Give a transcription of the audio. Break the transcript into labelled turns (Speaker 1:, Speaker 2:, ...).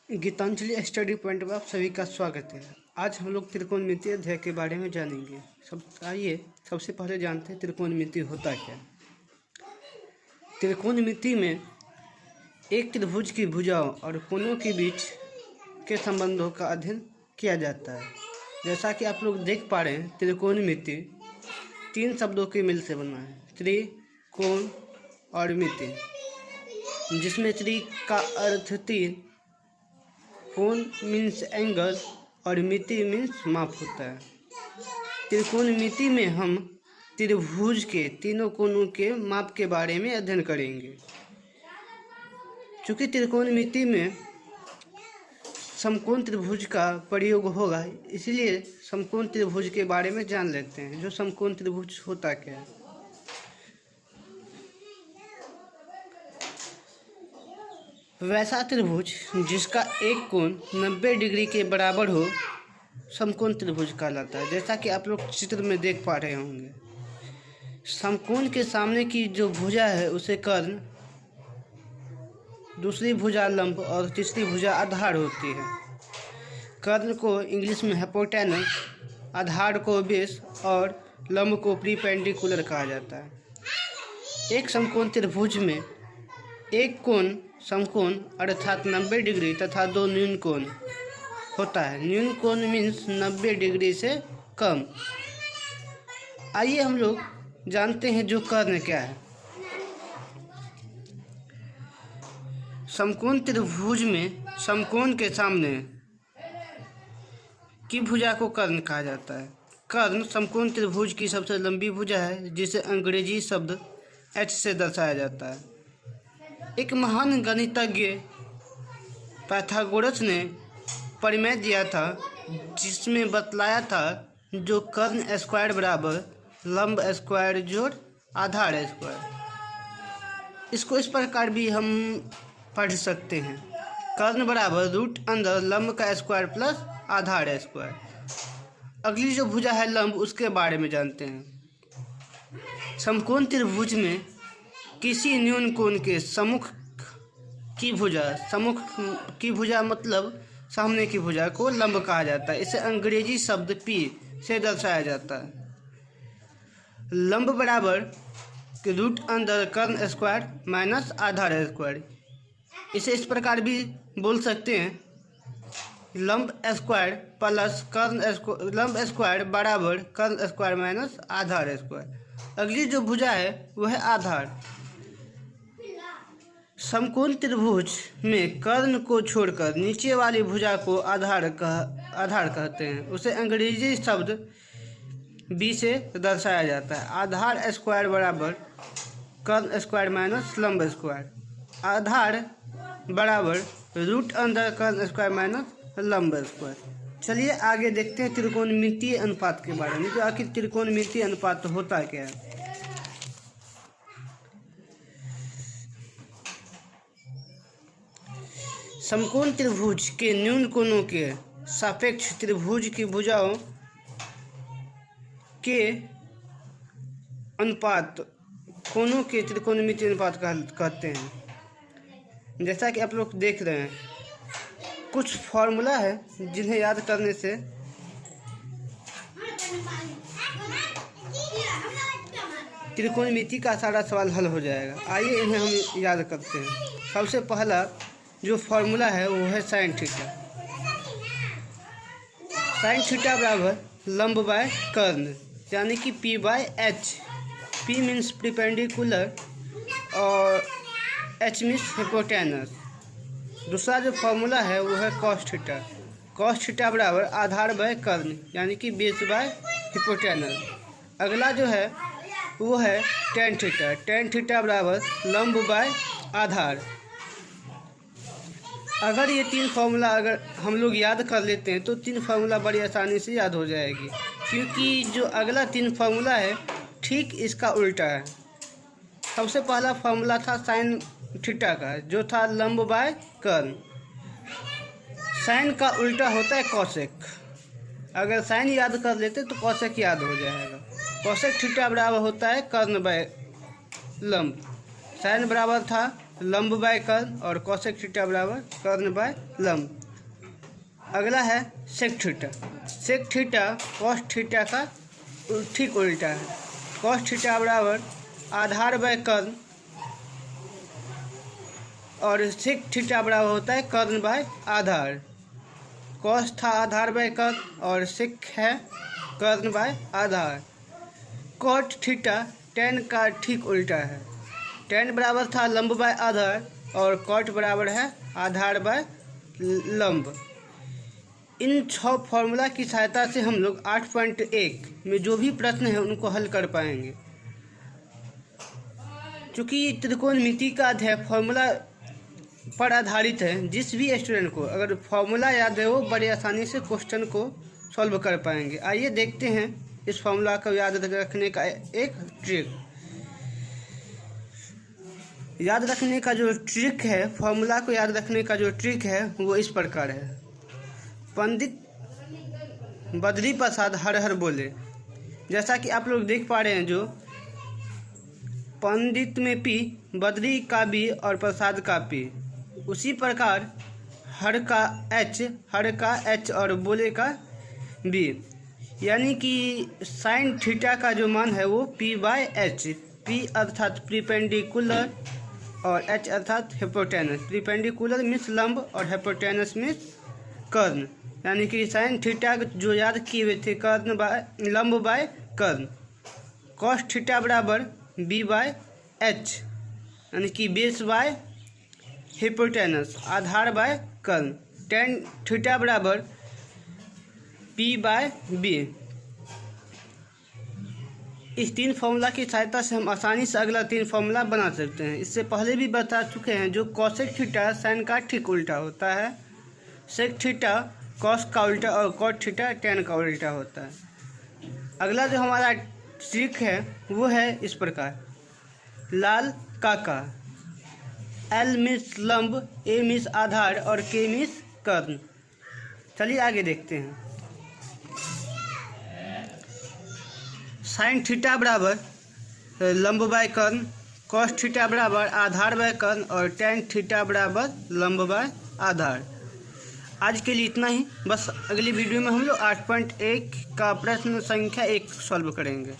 Speaker 1: Geetanjali study point में आप सभी का स्वागत है। आज हम लोग त्रिकोणमितीय अध्याय के बारे में जानेंगे। आइए सबसे पहले जानते हैं त्रिकोणमिति होता क्या। त्रिकोणमिति में एक त्रिभुज की भुजाओं और कोणों के बीच के संबंधों का अध्ययन किया जाता है। जैसा कि आप लोग देख पा रहे हैं, त्रिकोणमिति तीन शब्दों के मिल से बना है, त्रिकोण और मिति, जिसमें त्रि का अर्थ तीन, कोण मीन्स एंगल और मिति मीन्स माप होता है। त्रिकोणमिति में हम त्रिभुज के तीनों कोणों के माप के बारे में अध्ययन करेंगे। चूँकि त्रिकोणमिति में समकोण त्रिभुज का प्रयोग होगा, इसलिए समकोण त्रिभुज के बारे में जान लेते हैं। जो समकोण त्रिभुज होता क्या है। वैसा त्रिभुज जिसका एक कोण 90 डिग्री के बराबर हो समकोण त्रिभुज कहलाता है। जैसा कि आप लोग चित्र में देख पा रहे होंगे, समकोण के सामने की जो भुजा है उसे कर्ण, दूसरी भुजा लंब और तीसरी भुजा आधार होती है। कर्ण को इंग्लिश में हाइपोटेनस, आधार को बेस और लंब को परपेंडिकुलर कहा जाता है। एक समकोण त्रिभुज में एक कोण समकोण अर्थात 90 डिग्री तथा दो न्यून कोण होता है। न्यून कोण मीन्स 90 डिग्री से कम। आइए हम लोग जानते हैं जो कर्ण क्या है। समकोण त्रिभुज में समकोण के सामने की भुजा को कर्ण कहा जाता है। कर्ण समकोण त्रिभुज की सबसे लंबी भुजा है, जिसे अंग्रेजी शब्द H से दर्शाया जाता है। एक महान गणितज्ञ पाइथागोरस ने प्रमेय दिया था, जिसमें बतलाया था जो कर्ण स्क्वायर बराबर लंब स्क्वायर जोड़ आधार स्क्वायर। इसको इस प्रकार भी हम पढ़ सकते हैं, कर्ण बराबर रूट अंदर लंब का स्क्वायर प्लस आधार स्क्वायर। अगली जो भुजा है लंब, उसके बारे में जानते हैं। समकोण त्रिभुज में किसी न्यून कोण के सम्मुख की भुजा मतलब सामने की भुजा को लंब कहा जाता है। इसे अंग्रेजी शब्द P से दर्शाया जाता है। लंब बराबर रूट अंदर कर्ण स्क्वायर माइनस आधार स्क्वायर। इसे इस प्रकार भी बोल सकते हैं, लंब स्क्वायर प्लस लंब स्क्वायर बराबर कर्ण स्क्वायर माइनस आधार स्क्वायर। अगली जो भुजा है वह है आधार। समकोण त्रिभुज में कर्ण को छोड़कर नीचे वाली भुजा को आधार कहते हैं। उसे अंग्रेजी शब्द B से दर्शाया जाता है। आधार स्क्वायर बराबर कर्ण स्क्वायर माइनस लंब स्क्वायर। आधार बराबर रूट अंदर कर्ण स्क्वायर माइनस लंब स्क्वायर। चलिए आगे देखते हैं त्रिकोणमितीय अनुपात के बारे में। तो आखिर त्रिकोणमितीय अनुपात होता क्या है। समकोण त्रिभुज के न्यून कोणों के सापेक्ष त्रिभुज की भुजाओं के अनुपात कोणों के त्रिकोणमितीय अनुपात कहते हैं। जैसा कि आप लोग देख रहे हैं, कुछ फॉर्मूला है जिन्हें याद करने से त्रिकोणमिति का सारा सवाल हल हो जाएगा। आइए इन्हें हम याद करते हैं। सबसे पहला जो फॉर्मूला है वो है साइन थीटा। साइन थीटा बराबर लंब बाय कर्ण, यानी कि P by H। P means perpendicular और H मीन्स हाइपोटेनस। दूसरा जो फॉर्मूला है वो है कॉस थीटा। कॉस थीटा बराबर आधार बाय कर्ण, यानी कि बेस बाय हाइपोटेनस। अगला जो है वो है टेन थीटा। टेन थीटा बराबर लंब बाय आधार। अगर ये तीन फार्मूला अगर हम लोग याद कर लेते हैं तो तीन फार्मूला बड़ी आसानी से याद हो जाएगी, क्योंकि जो अगला तीन फार्मूला है ठीक इसका उल्टा है। सबसे पहला फार्मूला था साइन थीटा का, जो था लंब बाय कर्ण। साइन का उल्टा होता है कॉसेक। अगर साइन याद कर लेते तो कॉसेक याद हो जाएगा। कॉसेक थीटा बराबर होता है कर्ण बाय लंब। साइन बराबर था लंब बाय कर्ण और कोसेक थीटा बराबर कर्ण बाय लंब। अगला है sec theta. Sec theta cos theta का ठीक उल्टा है। कॉस थीटा बराबर आधार बाय कर्ण और सेक थीटा बराबर होता है कर्ण बाय आधार। कॉस था आधार बाय कर्ण और सेक है कर्ण बाय आधार। कॉट थीटा टेन का ठीक उल्टा है। टेन बराबर था लंब बाय आधार और कॉट बराबर है आधार बाय लंब। इन 6 फॉर्मूला की सहायता से हम लोग 8.1 में जो भी प्रश्न है उनको हल कर पाएंगे। चूँकि त्रिकोणमिति का अध्याय फॉर्मूला पर आधारित है, जिस भी स्टूडेंट को अगर फॉर्मूला याद है वो बड़ी आसानी से क्वेश्चन को सॉल्व कर पाएंगे। आइए देखते हैं इस फॉर्मूला को याद रखने का एक ट्रिक। याद रखने का जो ट्रिक है, फॉर्मूला को याद रखने का जो ट्रिक है वो इस प्रकार है। पंडित बद्री प्रसाद हर हर बोले। जैसा कि आप लोग देख पा रहे हैं, जो पंडित में पी, बद्री का बी और प्रसाद का पी, उसी प्रकार हर का एच और बोले का बी। यानी कि साइन थीटा का जो मान है वो पी बाय एच। पी अर्थात प्रीपेंडिकुलर और एच अर्थात हिपोटेनस। प्रीपेंडिकुलर मीन्स लंब और हिपोटेनस मीन्स कर्ण। यानी कि साइन थीटा जो याद किए हुए थे कर्ण बाय लंब बाय कर्ण। कॉस थीटा बराबर बी बाय एच, यानी कि बेस बाय हिपोटेनस, आधार बाय कर्ण। टेन थीटा बराबर पी बाय बी। इस 3 फॉर्मूला की सहायता से हम आसानी से अगला 3 फॉर्मूला बना सकते हैं। इससे पहले भी बता चुके हैं, जो कोसेक थीटा साइन का ठीक उल्टा होता है, सेक थीटा कॉस का उल्टा और कॉट थीटा टेन का उल्टा होता है। अगला जो हमारा ट्रिक है वो है इस प्रकार। लाल काका। एल मीन्स लंब, ए मीन्स आधार और के मीन्स कर्ण। चलिए आगे देखते हैं। साइन थीटा बराबर लंब बाय कर्ण, कॉस थीटा बराबर आधार बाय कर्ण और टेन थीटा बराबर लंब बाय आधार। आज के लिए इतना ही। बस अगली वीडियो में हम लोग 8.1 का प्रश्न संख्या 1 सॉल्व करेंगे।